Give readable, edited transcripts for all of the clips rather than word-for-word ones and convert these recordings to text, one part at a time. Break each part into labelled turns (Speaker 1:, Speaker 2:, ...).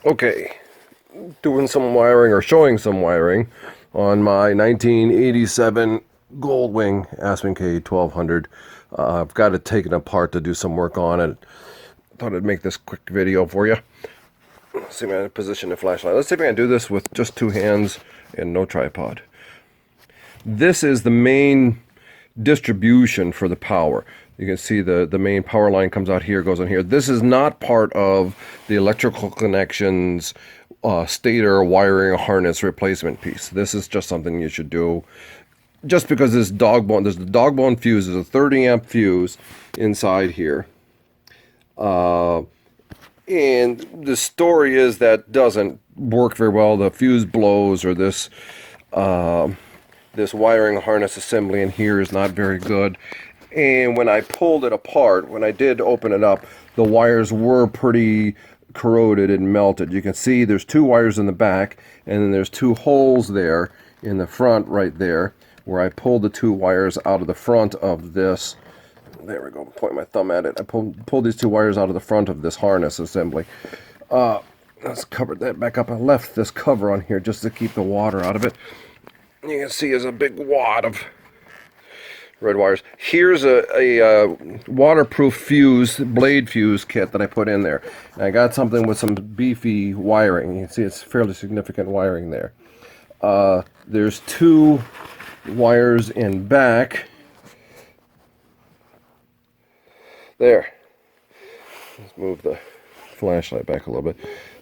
Speaker 1: Okay, doing some wiring or showing some wiring on my 1987 Goldwing Aspen K1200. I've got it taken apart to do some work on it. Thought I'd make this quick video for you. Let's see if I can position the flashlight. Let's see if I can do this with just two hands and no tripod. This is the main distribution for the power. You can see the main power line comes out here, goes on here. This is not part of the electrical connections stator wiring harness replacement piece. This is just something you should do just because there's the dog bone fuse. There's a 30 amp fuse inside here. And the story is that doesn't work very well. The fuse blows, or this wiring harness assembly in here is not very good. And when I pulled it apart, when I did open it up, the wires were pretty corroded and melted. You can see there's two wires in the back, and then there's two holes there in the front right there, where I pulled the two wires out of the front of this. There we go, point my thumb at it. I pulled these two wires out of the front of this harness assembly. Let's cover that back up. I left this cover on here just to keep the water out of it. You can see there's a big wad of red wires. Here's a waterproof fuse, blade fuse kit that I put in there. And I got something with some beefy wiring. You can see it's fairly significant wiring there. There's two wires in back. There. Let's move the flashlight back a little bit.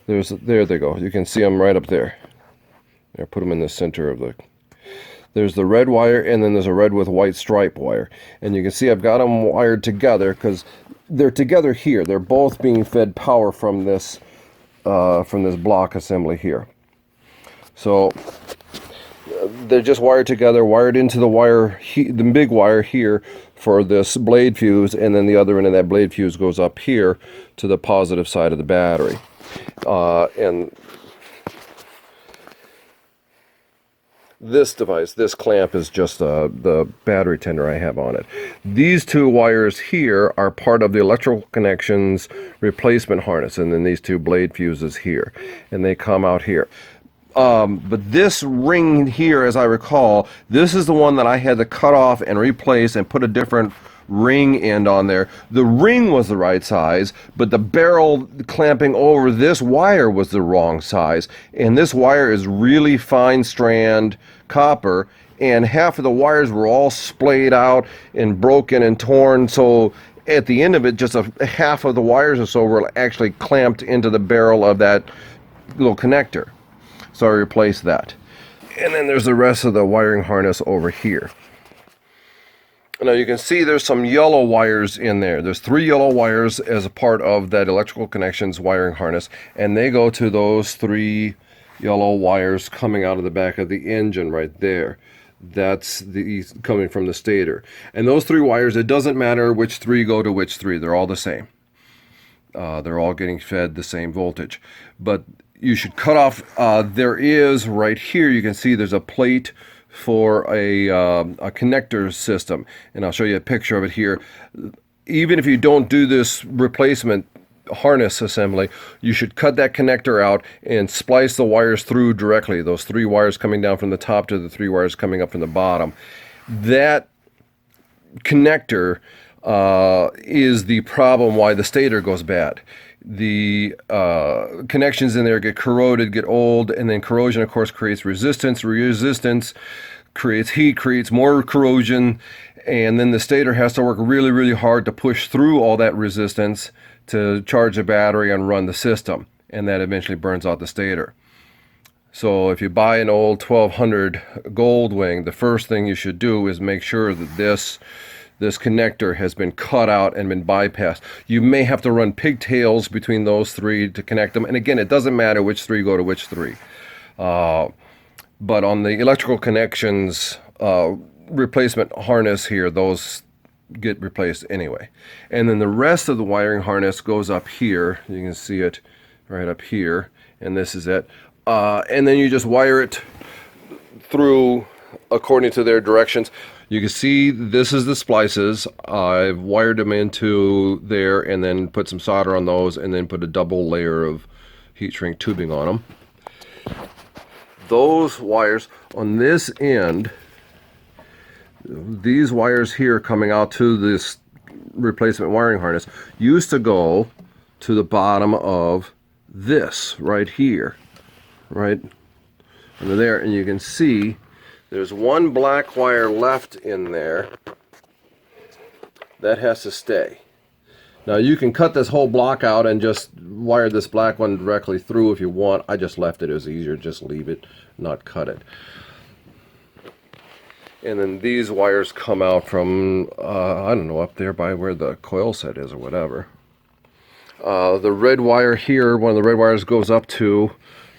Speaker 1: There they go. You can see them right up there. There, put them in the center of the... There's the red wire, and then there's a red with white stripe wire. And you can see I've got them wired together because they're together here. They're both being fed power from this block assembly here. So they're just wired together, wired into the wire, the big wire here for this blade fuse, and then the other end of that blade fuse goes up here to the positive side of the battery. And this device, this clamp, is just the battery tender I have on it. These two wires here are part of the electrical connections replacement harness, and then these two blade fuses here, and they come out here. But this ring here, as I recall, this is the one that I had to cut off and replace and put a different ring end on there. The ring was the right size, but the barrel clamping over this wire was the wrong size. And this wire is really fine strand copper, and half of the wires were all splayed out and broken and torn. So at the end of it, just half of the wires or so were actually clamped into the barrel of that little connector. So I replaced that. And then there's the rest of the wiring harness over here. Now you can see there's some yellow wires in there. There's 3 yellow wires as a part of that electrical connections wiring harness, and they go to those 3 yellow wires coming out of the back of the engine right there. That's coming from the stator. And those 3 wires, it doesn't matter which 3 go to which 3. They're all the same. They're all getting fed the same voltage. But you should cut off, there is right here, you can see there's a plate for a connector system, and I'll show you a picture of it here. Even if you don't do this replacement harness assembly, you should cut that connector out and splice the wires through directly, those 3 wires coming down from the top to the 3 wires coming up from the bottom. That connector is the problem why the stator goes bad. The connections in there get corroded, get old, and then corrosion, of course, creates resistance. Resistance creates heat, creates more corrosion, and then the stator has to work really, really hard to push through all that resistance to charge the battery and run the system, and that eventually burns out the stator. So if you buy an old 1200 Goldwing, the first thing you should do is make sure that this connector has been cut out and been bypassed. You may have to run pigtails between those 3 to connect them. And again, it doesn't matter which 3 go to which 3. But on the electrical connections replacement harness here, those get replaced anyway. And then the rest of the wiring harness goes up here. You can see it right up here. And this is it. And then you just wire it through according to their directions. You can see this is the splices. I've wired them into there and then put some solder on those and then put a double layer of heat shrink tubing on them. Those wires on this end, these wires here coming out to this replacement wiring harness, used to go to the bottom of this right here, right under there, and you can see there's one black wire left in there that has to stay. Now you can cut this whole block out and just wire this black one directly through if you want. I just left it. It was easier, just leave it, not cut it. And then these wires come out from, I don't know, up there by where the coil set is or whatever. The red wire here, one of the red wires goes up to,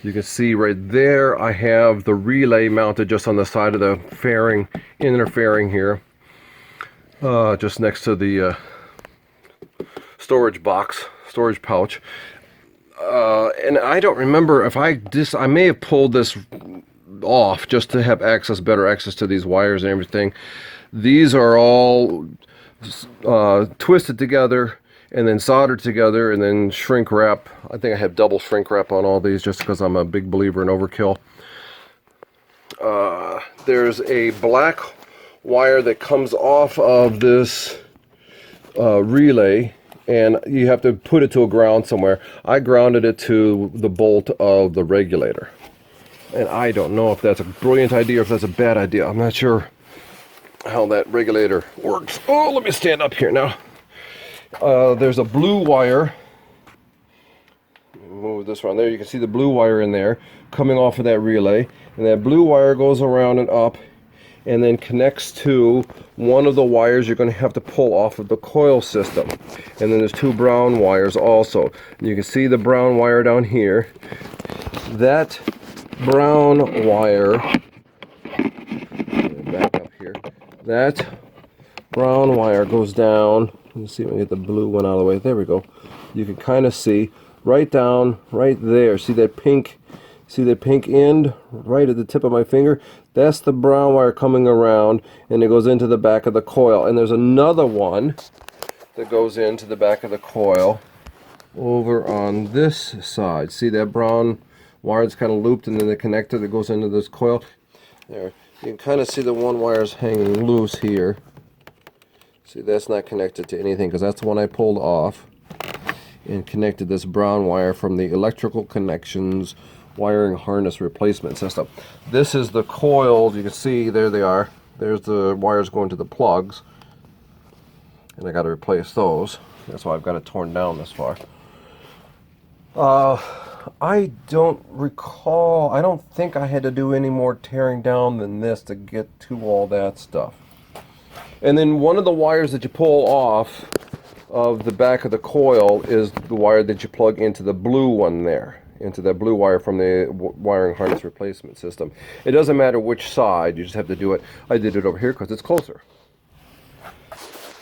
Speaker 1: you can see right there, I have the relay mounted just on the side of the fairing, inner fairing here. Just next to the storage box, storage pouch. And I don't remember if I may have pulled this off just to have access, better access to these wires and everything. These are all twisted together and then soldered together and then shrink wrap. I think I have double shrink wrap on all these just because I'm a big believer in overkill. There's a black wire that comes off of this relay, and you have to put it to a ground somewhere. I grounded it to the bolt of the regulator. And I don't know if that's a brilliant idea or if that's a bad idea. I'm not sure how that regulator works. Oh, let me stand up here now. There's a blue wire. Move this around there. You can see the blue wire in there coming off of that relay. And that blue wire goes around and up and then connects to one of the wires you're going to have to pull off of the coil system. And then there's two brown wires also. And you can see the brown wire down here. That brown wire, back up here, that brown wire goes down. Let me see if I can get the blue one out of the way. There we go. You can kind of see right down right there. See that pink end right at the tip of my finger? That's the brown wire coming around, and it goes into the back of the coil. And there's another one that goes into the back of the coil over on this side. See that brown wire that's kind of looped, and then the connector that goes into this coil? There. You can kind of see the one wire's hanging loose here. See, that's not connected to anything because that's the one I pulled off and connected this brown wire from the electrical connections wiring harness replacement system. This is the coils. You can see there they are. There's the wires going to the plugs, and I got to replace those. That's why I've got it torn down this far. I don't recall, I don't think I had to do any more tearing down than this to get to all that stuff. And then one of the wires that you pull off of the back of the coil is the wire that you plug into the blue one there, into that blue wire from the wiring harness replacement system. It doesn't matter which side, you just have to do it. I did it over here because it's closer.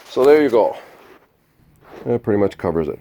Speaker 1: So there you go. That pretty much covers it.